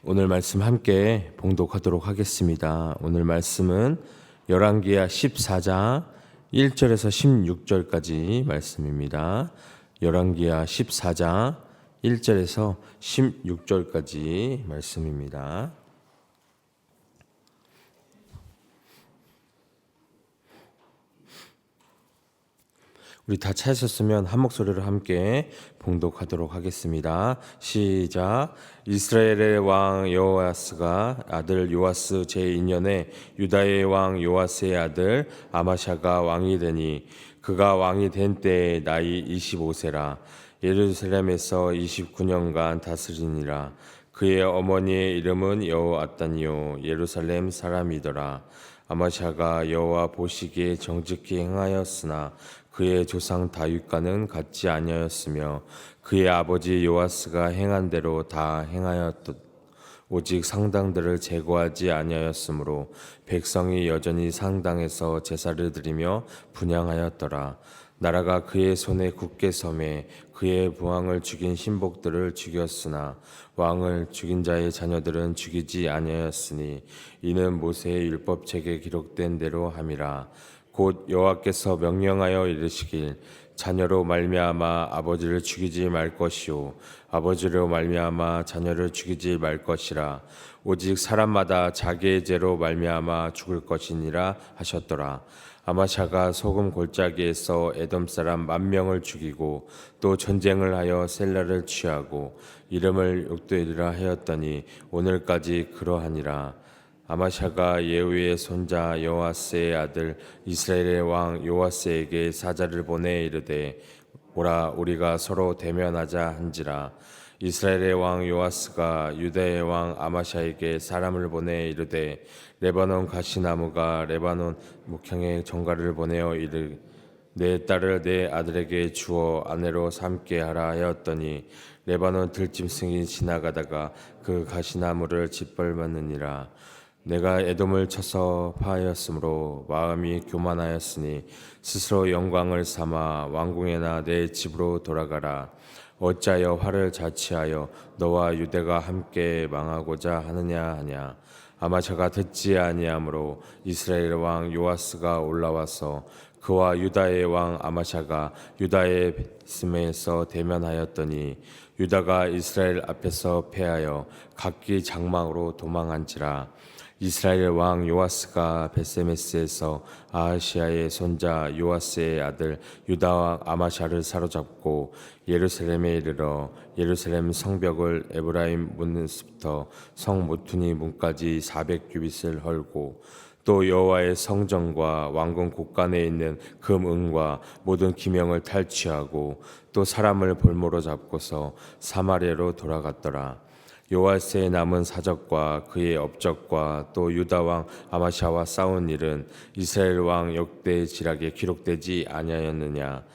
오늘 말씀 함께 봉독하도록 하겠습니다. 오늘 말씀은 열왕기하 14장 1절에서 16절까지 말씀입니다. 열왕기하 14장 1절에서 16절까지 말씀입니다. 우리 다 찾으셨으면 한 목소리로 함께 봉독하도록 하겠습니다. 시작. 이스라엘의 왕 여호아스가 아들 요아스 제2년에 유다의 왕 요아스의 아들 아마샤가 왕이 되니 그가 왕이 된 때에 나이 25세라. 예루살렘에서 29년간 다스리니라. 그의 어머니의 이름은 여호아단이요 예루살렘 사람이더라. 아마샤가 여호와 보시기에 정직히 행하였으나 그의 조상 다윗과는 같지 아니하였으며 그의 아버지 요아스가 행한 대로 다 행하였듯 오직 상당들을 제거하지 아니하였으므로 백성이 여전히 상당에서 제사를 드리며 분향하였더라. 나라가 그의 손에 굳게 섬에 그의 부왕을 죽인 신복들을 죽였으나 왕을 죽인 자의 자녀들은 죽이지 아니하였으니 이는 모세의 율법책에 기록된 대로 함이라. 곧 여호와께서 명령하여 이르시길 자녀로 말미암아 아버지를 죽이지 말 것이요 아버지로 말미암아 자녀를 죽이지 말 것이라. 오직 사람마다 자기의 죄로 말미암아 죽을 것이니라 하셨더라. 아마샤가 소금 골짜기에서 에돔 사람 10,000명을 죽이고 또 전쟁을 하여 셀라를 취하고 이름을 욕되리라 하였더니 오늘까지 그러하니라. 아마샤가 예후의 손자 요아스의 아들 이스라엘의 왕 요아스에게 사자를 보내 이르되 오라 우리가 서로 대면하자 한지라. 이스라엘의 왕 요아스가 유다의 왕 아마샤에게 사람을 보내 이르되 레바논 가시나무가 레바논 목향의 정가를 보내어 이르 내 딸을 내 아들에게 주어 아내로 삼게 하라 하였더니 레바논 들짐승이 지나가다가 그 가시나무를 짓밟았느니라. 내가 에돔을 쳐서 파하였으므로 마음이 교만하였으니 스스로 영광을 삼아 왕궁에나 내 집으로 돌아가라. 어찌하여 화를 자취하여 너와 유대가 함께 망하고자 하느냐 하냐. 아마샤가 듣지 아니하므로 이스라엘 왕 요아스가 올라와서 그와 유다의 왕 아마샤가 유다의 베스메에서 대면하였더니 유다가 이스라엘 앞에서 패하여 각기 장막으로 도망한지라. 이스라엘 왕 요아스가 베세메스에서 아하시아의 손자 요아스의 아들 유다 왕 아마샤를 사로잡고 예루살렘에 이르러 예루살렘 성벽을 에브라임 문에서부터 성 모퉁이 문까지 400규빗을 헐고 또 여호와의 성전과 왕궁 곳간에 있는 금 은과 모든 기명을 탈취하고 또 사람을 볼모로 잡고서 사마리아로 돌아갔더라. 요아스의 남은 사적과 그의 업적과 또 유다 왕 아마샤와 싸운 일은 이스라엘 왕 역대의 지략에 기록되지 아니하였느냐.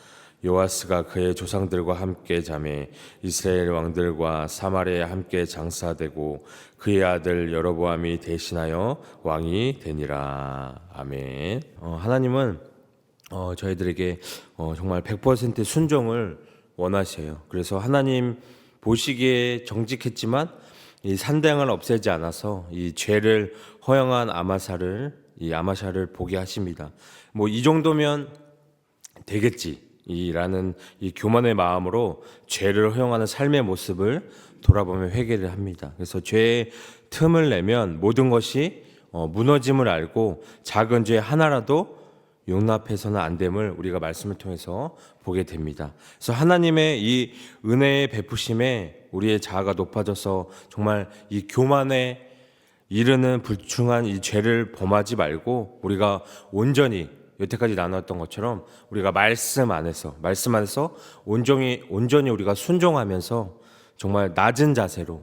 요아스가 그의 조상들과 함께 잠에 이스라엘 왕들과 사마리아에 함께 장사되고 그의 아들 여로보암이 대신하여 왕이 되니라. 아멘. 하나님은 저희들에게 정말 100% 순종을 원하셔요. 그래서 하나님 보시기에 정직했지만 이 산당을 없애지 않아서 이 죄를 허용한 아마샤를 보게 하십니다. 뭐 이 정도면 되겠지라는 이 교만의 마음으로 죄를 허용하는 삶의 모습을 돌아보며 회개를 합니다. 그래서 죄의 틈을 내면 모든 것이 무너짐을 알고 작은 죄 하나라도 용납해서는 안 됨을 우리가 말씀을 통해서 보게 됩니다. 그래서 하나님의 이 은혜의 베푸심에 우리의 자아가 높아져서 정말 이 교만에 이르는 불충한 이 죄를 범하지 말고 우리가 온전히 여태까지 나눴던 것처럼 우리가 말씀 안에서 온전히 우리가 순종하면서 정말 낮은 자세로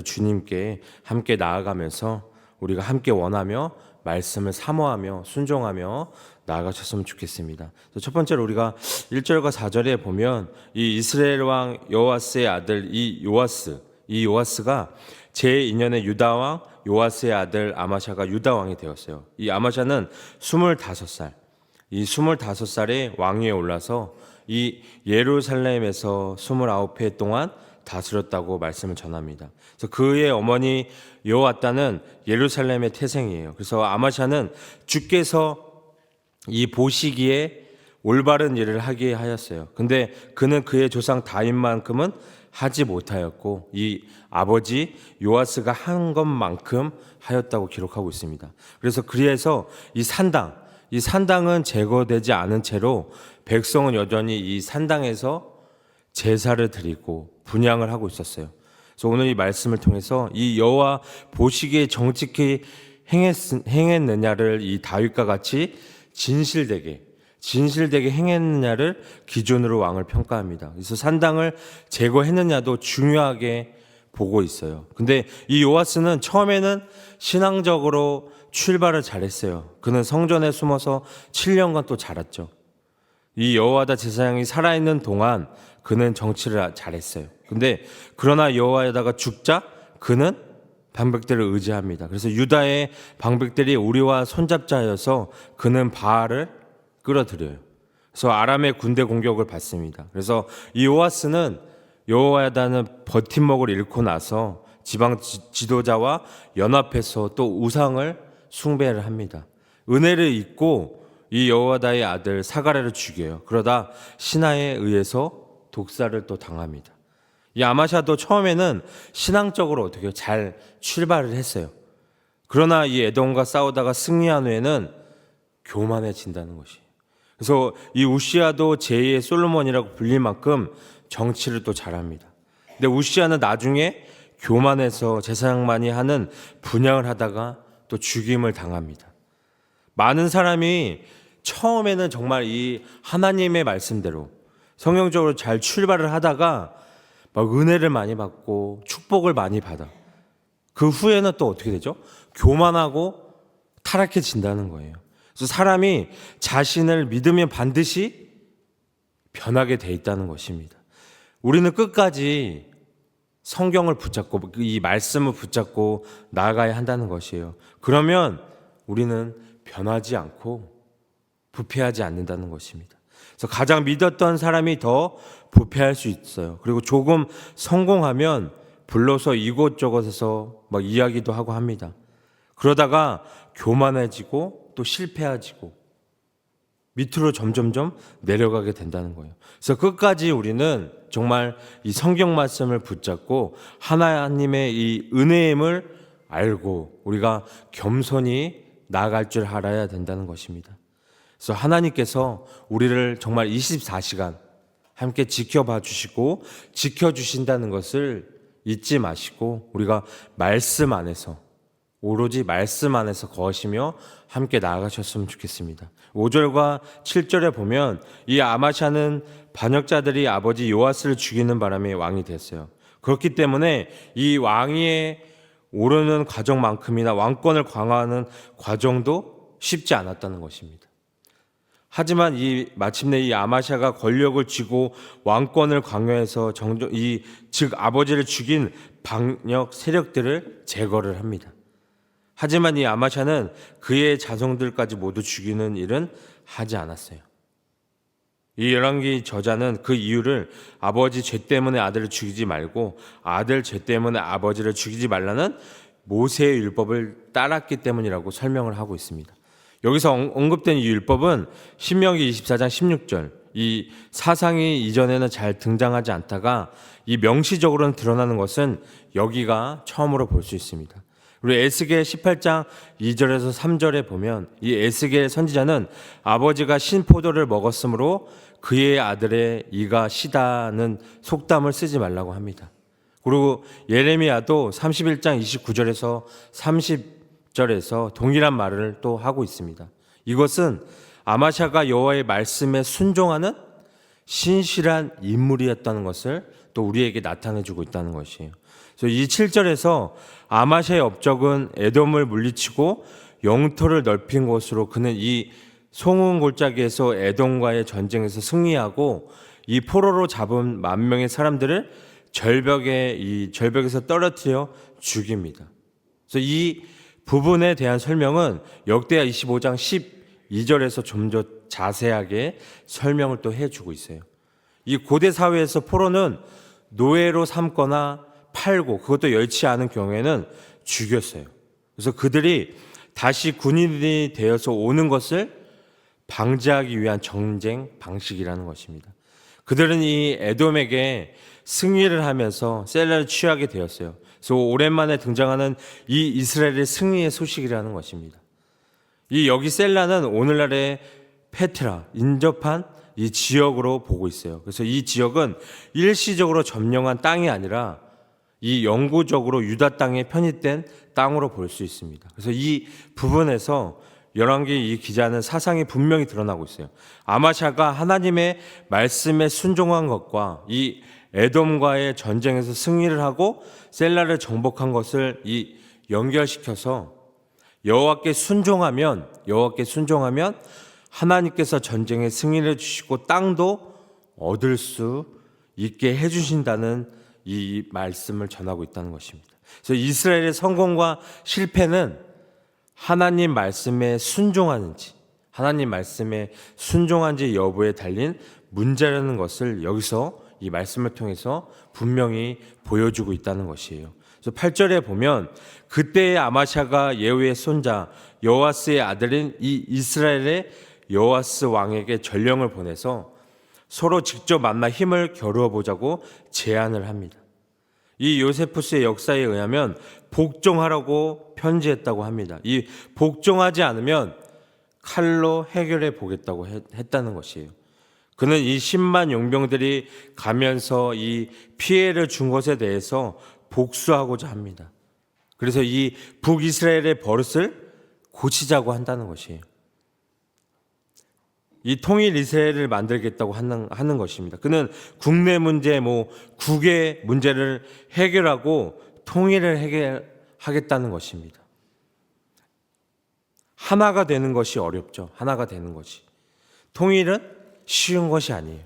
주님께 함께 나아가면서 우리가 함께 원하며 말씀을 사모하며 순종하며 나아가셨으면 좋겠습니다. 첫 번째로 우리가 1절과 4절에 보면 이 이스라엘 왕 요아스의 아들 이 요아스가 제2년의 유다 왕 요아스의 아들 아마샤가 유다 왕이 되었어요. 이 아마샤는 25살, 이 25살에 왕위에 올라서 이 예루살렘에서 29해 동안 다스렸다고 말씀을 전합니다. 그래서 그의 어머니 여호와다는 예루살렘의 태생이에요. 그래서 아마샤는 주께서 이 보시기에 올바른 일을 하게 하였어요. 근데 그는 그의 조상 다윗만큼은 하지 못하였고 이 아버지 요아스가 한 것만큼 하였다고 기록하고 있습니다. 그래서 이 산당은 제거되지 않은 채로 백성은 여전히 이 산당에서 제사를 드리고 분향을 하고 있었어요. 그래서 오늘 이 말씀을 통해서 이 여호와 보시기에 정직히 행했느냐를 이 다윗과 같이 진실되게 행했느냐를 기준으로 왕을 평가합니다. 그래서 산당을 제거했느냐도 중요하게 보고 있어요. 근데 이 요아스는 처음에는 신앙적으로 출발을 잘했어요. 그는 성전에 숨어서 7년간 또 자랐죠. 이 여호와다 제사장이 살아있는 동안 그는 정치를 잘했어요. 근데 그러나 여호와에다가 죽자 그는 방백들을 의지합니다. 그래서 유다의 방백들이 우리와 손잡자여서 그는 바알을 끌어들여요. 그래서 아람의 군대 공격을 받습니다. 그래서 이 요아스는 여호와에다는 버팀목을 잃고 나서 지방 지도자와 연합해서 또 우상을 숭배를 합니다. 은혜를 잊고 이 여호와다의 아들 사가랴를 죽여요. 그러다 신하에 의해서 독사를 또 당합니다. 이 아마샤도 처음에는 신앙적으로 어떻게 잘 출발을 했어요. 그러나 이 에돔과 싸우다가 승리한 후에는 교만해진다는 것이에요. 그래서 이 우시아도 제2의 솔로몬이라고 불릴 만큼 정치를 또 잘합니다. 근데 우시아는 나중에 교만해서 제사장만이 하는 분향을 하다가 또 죽임을 당합니다. 많은 사람이 처음에는 정말 이 하나님의 말씀대로 성경적으로 잘 출발을 하다가 막 은혜를 많이 받고 축복을 많이 받아. 그 후에는 또 어떻게 되죠? 교만하고 타락해진다는 거예요. 그래서 사람이 자신을 믿으면 반드시 변하게 돼 있다는 것입니다. 우리는 끝까지 성경을 붙잡고 이 말씀을 붙잡고 나아가야 한다는 것이에요. 그러면 우리는 변하지 않고 부패하지 않는다는 것입니다. 그래서 가장 믿었던 사람이 더 부패할 수 있어요. 그리고 조금 성공하면 불러서 이곳저곳에서 막 이야기도 하고 합니다. 그러다가 교만해지고 또 실패해지고 밑으로 점점점 내려가게 된다는 거예요. 그래서 끝까지 우리는 정말 이 성경 말씀을 붙잡고 하나님의 이 은혜임을 알고 우리가 겸손히 나아갈 줄 알아야 된다는 것입니다. 그래서 하나님께서 우리를 정말 24시간 함께 지켜봐 주시고 지켜주신다는 것을 잊지 마시고 우리가 말씀 안에서 오로지 말씀 안에서 거하시며 함께 나아가셨으면 좋겠습니다. 5절과 7절에 보면 이 아마샤는 반역자들이 아버지 요아스를 죽이는 바람에 왕이 됐어요. 그렇기 때문에 이 왕위에 오르는 과정만큼이나 왕권을 강화하는 과정도 쉽지 않았다는 것입니다. 하지만 마침내 이 아마샤가 권력을 쥐고 왕권을 강요해서 즉 아버지를 죽인 반역 세력들을 제거를 합니다. 하지만 이 아마샤는 그의 자손들까지 모두 죽이는 일은 하지 않았어요. 이 열왕기 저자는 그 이유를 아버지 죄 때문에 아들을 죽이지 말고 아들 죄 때문에 아버지를 죽이지 말라는 모세의 율법을 따랐기 때문이라고 설명을 하고 있습니다. 여기서 언급된 이 율법은 신명기 24장 16절, 이 사상이 이전에는 잘 등장하지 않다가 이 명시적으로는 드러나는 것은 여기가 처음으로 볼 수 있습니다. 그리고 에스겔 18장 2절에서 3절에 보면 이 에스겔 선지자는 아버지가 신포도를 먹었으므로 그의 아들의 이가 시다는 속담을 쓰지 말라고 합니다. 그리고 예레미야도 31장 29절에서 30절에서 동일한 말을 또 하고 있습니다. 이것은 아마샤가 여호와의 말씀에 순종하는 신실한 인물이었다는 것을 또 우리에게 나타내주고 있다는 것이에요. 그래서 이 7절에서 아마샤의 업적은 에돔을 물리치고 영토를 넓힌 것으로 그는 이 송은 골짜기에서 에돔과의 전쟁에서 승리하고 이 포로로 잡은 10,000명의 사람들을 절벽에서 떨어뜨려 죽입니다. 그래서 이 부분에 대한 설명은 역대하 25장 12절에서 좀 더 자세하게 설명을 또 해주고 있어요. 이 고대 사회에서 포로는 노예로 삼거나 팔고 그것도 여의치 않은 경우에는 죽였어요. 그래서 그들이 다시 군인이 되어서 오는 것을 방지하기 위한 전쟁 방식이라는 것입니다. 그들은 이 에돔에게 승리를 하면서 셀라를 취하게 되었어요. 그래서 오랜만에 등장하는 이 이스라엘의 승리의 소식이라는 것입니다. 이 여기 셀라는 오늘날의 페트라, 인접한 이 지역으로 보고 있어요. 그래서 이 지역은 일시적으로 점령한 땅이 아니라 이 영구적으로 유다 땅에 편입된 땅으로 볼 수 있습니다. 그래서 이 부분에서 열왕기 이 기자는 사상이 분명히 드러나고 있어요. 아마샤가 하나님의 말씀에 순종한 것과 이 에돔과의 전쟁에서 승리를 하고 셀라를 정복한 것을 이 연결시켜서 여호와께 순종하면 하나님께서 전쟁에 승리를 주시고 땅도 얻을 수 있게 해주신다는 이 말씀을 전하고 있다는 것입니다. 그래서 이스라엘의 성공과 실패는 하나님 말씀에 순종하는지, 하나님 말씀에 순종한지 여부에 달린 문제라는 것을 여기서 이 말씀을 통해서 분명히 보여주고 있다는 것이에요. 그래서 8절에 보면 그때의 아마샤가 예후의 손자 여호아스의 아들인 이 이스라엘의 여호아스 왕에게 전령을 보내서 서로 직접 만나 힘을 겨루어 보자고 제안을 합니다. 이 요세푸스의 역사에 의하면 복종하라고 편지했다고 합니다. 이 복종하지 않으면 칼로 해결해 보겠다고 했다는 것이에요. 그는 이 10만 용병들이 가면서 이 피해를 준 것에 대해서 복수하고자 합니다. 그래서 이 북이스라엘의 버릇을 고치자고 한다는 것이에요. 이 통일 이스라엘을 만들겠다고 하는 것입니다. 그는 국내 문제, 국외 문제를 해결하고 통일을 해결하겠다는 것입니다. 하나가 되는 것이 어렵죠. 하나가 되는 것이. 통일은 쉬운 것이 아니에요.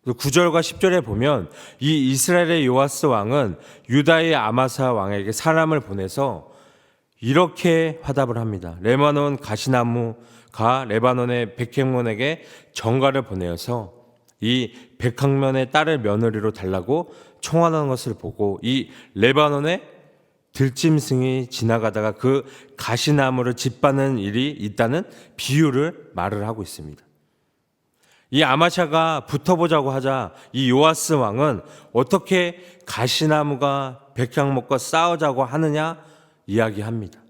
9절과 10절에 보면 이 이스라엘의 요아스 왕은 유다의 아마사 왕에게 사람을 보내서 이렇게 화답을 합니다. 레바논 가시나무가 레바논의 백향몬에게 전가를 보내어서 이 백향몬의 딸을 며느리로 달라고 청하는 것을 보고 이 레바논의 들짐승이 지나가다가 그 가시나무를 짓밟는 일이 있다는 비유를 말을 하고 있습니다. 이 아마샤가 붙어보자고 하자 이 요아스 왕은 어떻게 가시나무가 백향목과 싸우자고 하느냐 이야기합니다.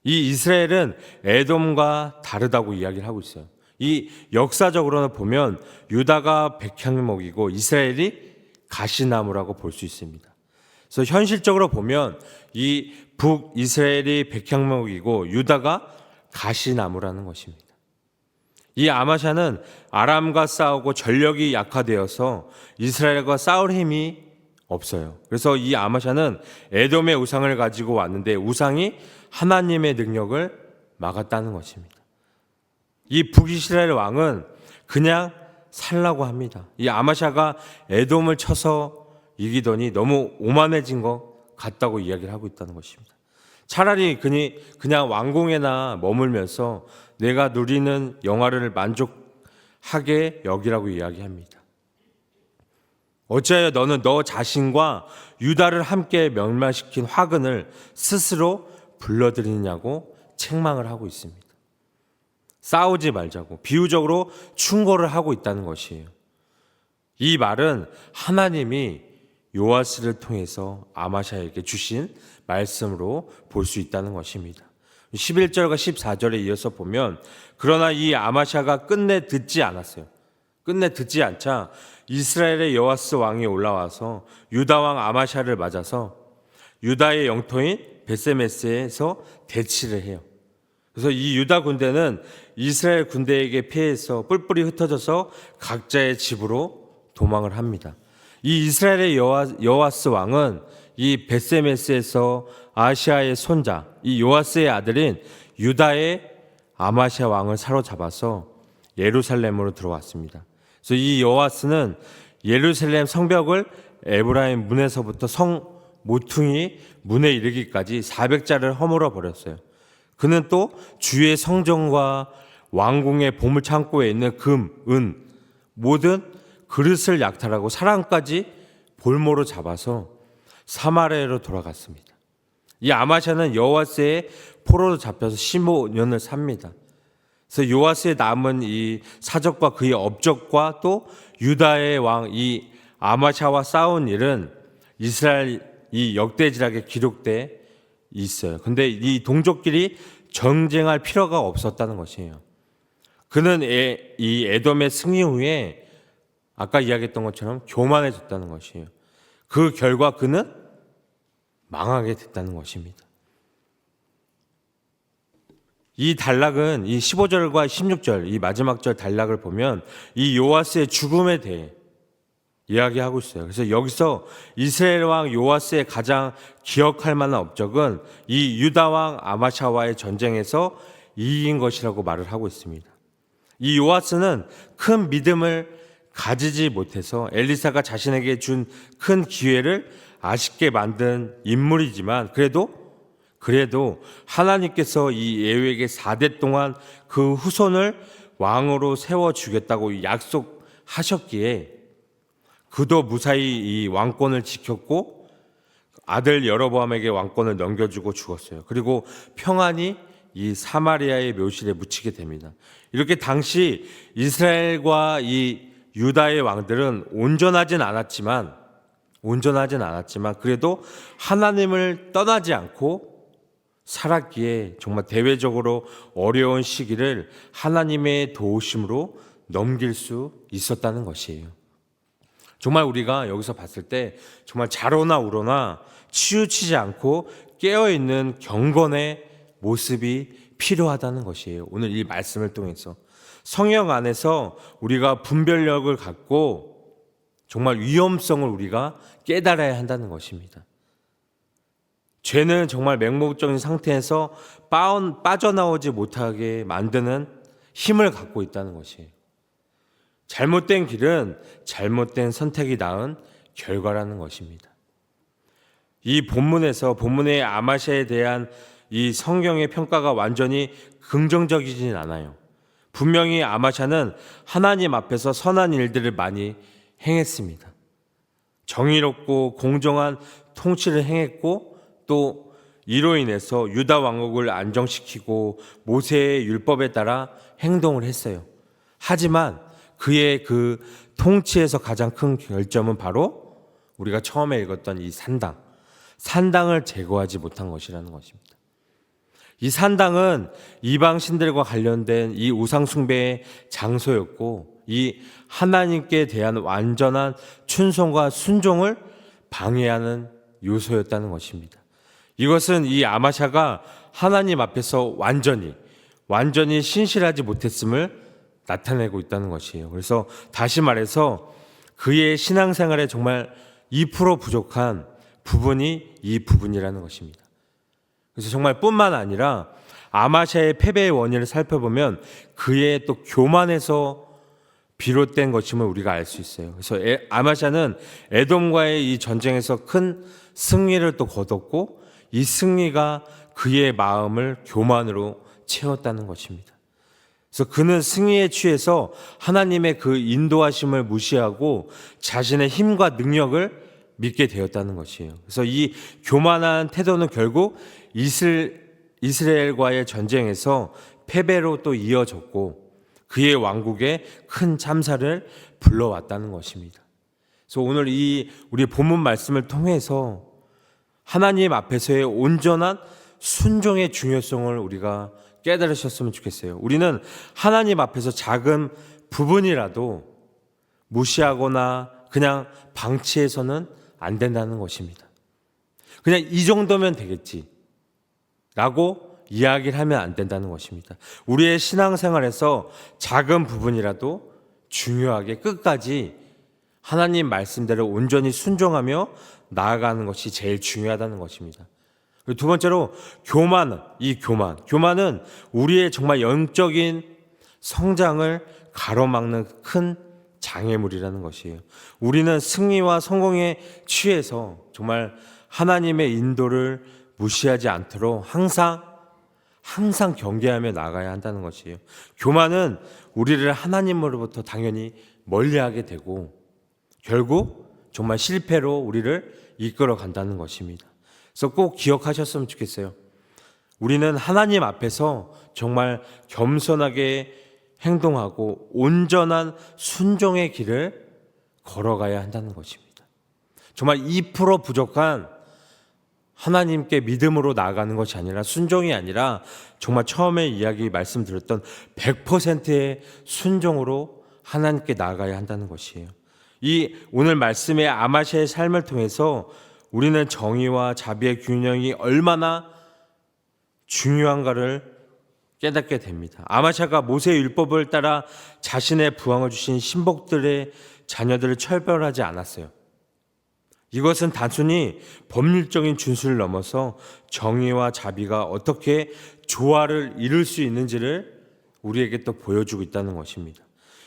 이 이스라엘은 에돔과 다르다고 이야기를 하고 있어요. 이 역사적으로는 보면 유다가 백향목이고 이스라엘이 가시나무라고 볼 수 있습니다. 그래서 현실적으로 보면 이 북이스라엘이 백향목이고 유다가 가시나무라는 것입니다. 이 아마샤는 아람과 싸우고 전력이 약화되어서 이스라엘과 싸울 힘이 없어요. 그래서 이 아마샤는 에돔의 우상을 가지고 왔는데 우상이 하나님의 능력을 막았다는 것입니다. 이 북이스라엘 왕은 그냥 살라고 합니다. 이 아마샤가 에돔을 쳐서 이기더니 너무 오만해진 것 같다고 이야기를 하고 있다는 것입니다. 차라리 그냥 왕궁에나 머물면서 내가 누리는 영화를 만족하게 여기라고 이야기합니다. 어찌하여 너는 너 자신과 유다를 함께 멸망시킨 화근을 스스로 불러들이냐고 책망을 하고 있습니다. 싸우지 말자고 비유적으로 충고를 하고 있다는 것이에요. 이 말은 하나님이 요아스를 통해서 아마샤에게 주신 말씀으로 볼 수 있다는 것입니다. 11절과 14절에 이어서 보면 그러나 이 아마샤가 끝내 듣지 않았어요. 끝내 듣지 않자 이스라엘의 여호아스 왕이 올라와서 유다 왕 아마샤를 맞아서 유다의 영토인 베세메스에서 대치를 해요. 그래서 이 유다 군대는 이스라엘 군대에게 피해서 뿔뿔이 흩어져서 각자의 집으로 도망을 합니다. 이 이스라엘의 여호아스 왕은 이 베세메스에서 아시아의 손자 이 요아스의 아들인 유다의 아마샤 왕을 사로잡아서 예루살렘으로 들어왔습니다. 그래서 이 여호아스는 예루살렘 성벽을 에브라임 문에서부터 성 모퉁이 문에 이르기까지 400자를 허물어 버렸어요. 그는 또 주의 성전과 왕궁의 보물 창고에 있는 금, 은, 모든 그릇을 약탈하고 사람까지 볼모로 잡아서 사마리아로 돌아갔습니다. 이 아마샤는 여호와스의 포로로 잡혀서 15년을 삽니다. 그래서 요아스의 남은 이 사적과 그의 업적과 또 유다의 왕 이 아마샤와 싸운 일은 이스라엘 이 역대지락에 기록돼 있어요. 근데 이 동족끼리 정쟁할 필요가 없었다는 것이에요. 그는 이 에돔의 승리 후에 아까 이야기했던 것처럼 교만해졌다는 것이에요. 그 결과 그는 망하게 됐다는 것입니다. 이 단락은 이 15절과 16절 이 마지막 절 단락을 보면 이 요아스의 죽음에 대해 이야기하고 있어요. 그래서 여기서 이스라엘 왕 요아스의 가장 기억할 만한 업적은 이 유다 왕 아마샤와의 전쟁에서 이긴 것이라고 말을 하고 있습니다. 이 요아스는 큰 믿음을 가지지 못해서 엘리사가 자신에게 준 큰 기회를 아쉽게 만든 인물이지만 그래도 하나님께서 이 예후에게 4대 동안 그 후손을 왕으로 세워주겠다고 약속하셨기에 그도 무사히 이 왕권을 지켰고 아들 여로보암에게 왕권을 넘겨주고 죽었어요. 그리고 평안히 이 사마리아의 묘실에 묻히게 됩니다. 이렇게 당시 이스라엘과 이 유다의 왕들은 온전하진 않았지만 그래도 하나님을 떠나지 않고 살았기에 정말 대외적으로 어려운 시기를 하나님의 도우심으로 넘길 수 있었다는 것이에요. 정말 우리가 여기서 봤을 때 정말 자로나 우로나 치우치지 않고 깨어있는 경건의 모습이 필요하다는 것이에요. 오늘 이 말씀을 통해서 성령 안에서 우리가 분별력을 갖고 정말 위험성을 우리가 깨달아야 한다는 것입니다. 죄는 정말 맹목적인 상태에서 빠져나오지 못하게 만드는 힘을 갖고 있다는 것이에요. 잘못된 길은 잘못된 선택이 낳은 결과라는 것입니다. 이 본문의 아마샤에 대한 이 성경의 평가가 완전히 긍정적이진 않아요. 분명히 아마샤는 하나님 앞에서 선한 일들을 많이 행했습니다. 정의롭고 공정한 통치를 행했고 또 이로 인해서 유다 왕국을 안정시키고 모세의 율법에 따라 행동을 했어요. 하지만 그의 그 통치에서 가장 큰 결점은 바로 우리가 처음에 읽었던 이 산당을 제거하지 못한 것이라는 것입니다. 이 산당은 이방 신들과 관련된 이 우상 숭배의 장소였고 이 하나님께 대한 완전한 충성과 순종을 방해하는 요소였다는 것입니다. 이것은 이 아마샤가 하나님 앞에서 완전히 신실하지 못했음을 나타내고 있다는 것이에요. 그래서 다시 말해서 그의 신앙생활에 정말 2% 부족한 부분이 이 부분이라는 것입니다. 그래서 정말 뿐만 아니라 아마샤의 패배의 원인을 살펴보면 그의 또 교만에서 비롯된 것임을 우리가 알 수 있어요. 그래서 아마샤는 에돔과의 이 전쟁에서 큰 승리를 또 거뒀고 이 승리가 그의 마음을 교만으로 채웠다는 것입니다. 그래서 그는 승리에 취해서 하나님의 그 인도하심을 무시하고 자신의 힘과 능력을 믿게 되었다는 것이에요. 그래서 이 교만한 태도는 결국 이스라엘과의 전쟁에서 패배로 또 이어졌고 그의 왕국에 큰 참사를 불러왔다는 것입니다. 그래서 오늘 우리 본문 말씀을 통해서 하나님 앞에서의 온전한 순종의 중요성을 우리가 깨달으셨으면 좋겠어요. 우리는 하나님 앞에서 작은 부분이라도 무시하거나 그냥 방치해서는 안 된다는 것입니다. 그냥 이 정도면 되겠지 라고 이야기를 하면 안 된다는 것입니다. 우리의 신앙생활에서 작은 부분이라도 중요하게 끝까지 하나님 말씀대로 온전히 순종하며 나아가는 것이 제일 중요하다는 것입니다. 그리고 두 번째로 교만은 우리의 정말 영적인 성장을 가로막는 큰 장애물이라는 것이에요. 우리는 승리와 성공에 취해서 정말 하나님의 인도를 무시하지 않도록 항상 경계하며 나가야 한다는 것이에요. 교만은 우리를 하나님으로부터 당연히 멀리하게 되고 결국 정말 실패로 우리를 이끌어 간다는 것입니다. 그래서 꼭 기억하셨으면 좋겠어요. 우리는 하나님 앞에서 정말 겸손하게 행동하고 온전한 순종의 길을 걸어가야 한다는 것입니다. 정말 2% 부족한 하나님께 믿음으로 나아가는 것이 아니라, 순종이 아니라 정말 처음에 이야기 말씀드렸던 100%의 순종으로 하나님께 나아가야 한다는 것이에요. 이 오늘 말씀의 아마샤의 삶을 통해서 우리는 정의와 자비의 균형이 얼마나 중요한가를 깨닫게 됩니다. 아마샤가 모세의 율법을 따라 자신의 부왕을 주신 신복들의 자녀들을 철별하지 않았어요. 이것은 단순히 법률적인 준수를 넘어서 정의와 자비가 어떻게 조화를 이룰 수 있는지를 우리에게 또 보여주고 있다는 것입니다.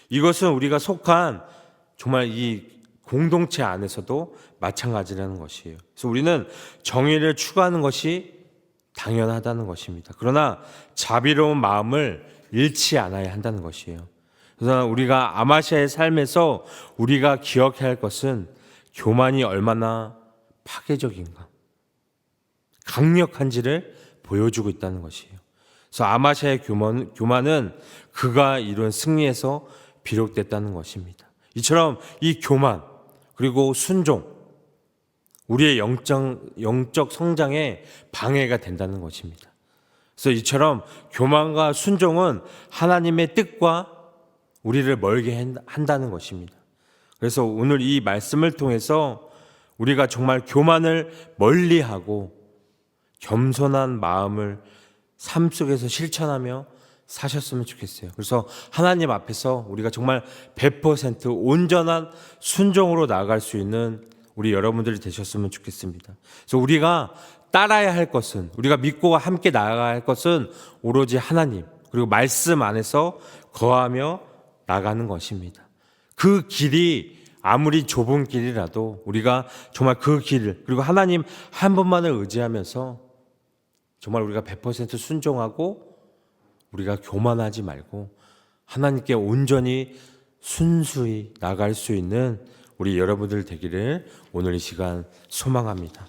이것은 우리가 속한 정말 이 공동체 안에서도 마찬가지라는 것이에요. 그래서 우리는 정의를 추구하는 것이 당연하다는 것입니다. 그러나 자비로운 마음을 잃지 않아야 한다는 것이에요. 그래서 우리가 아마샤의 삶에서 우리가 기억해야 할 것은 교만이 얼마나 파괴적인가, 강력한지를 보여주고 있다는 것이에요. 그래서 아마샤의 교만은 그가 이룬 승리에서 비롯됐다는 것입니다. 이처럼 이 교만 그리고 순종, 우리의 영적 성장에 방해가 된다는 것입니다. 그래서 이처럼 교만과 순종은 하나님의 뜻과 우리를 멀게 한다는 것입니다. 그래서 오늘 이 말씀을 통해서 우리가 정말 교만을 멀리하고 겸손한 마음을 삶 속에서 실천하며 사셨으면 좋겠어요. 그래서 하나님 앞에서 우리가 정말 100% 온전한 순종으로 나아갈 수 있는 우리 여러분들이 되셨으면 좋겠습니다. 그래서 우리가 따라야 할 것은, 우리가 믿고 함께 나아가야 할 것은 오로지 하나님 그리고 말씀 안에서 거하며 나가는 것입니다. 그 길이 아무리 좁은 길이라도 우리가 정말 그 길을, 그리고 하나님 한 분만을 의지하면서 정말 우리가 100% 순종하고 우리가 교만하지 말고 하나님께 온전히 순수히 나갈 수 있는 우리 여러분들 되기를 오늘 이 시간 소망합니다.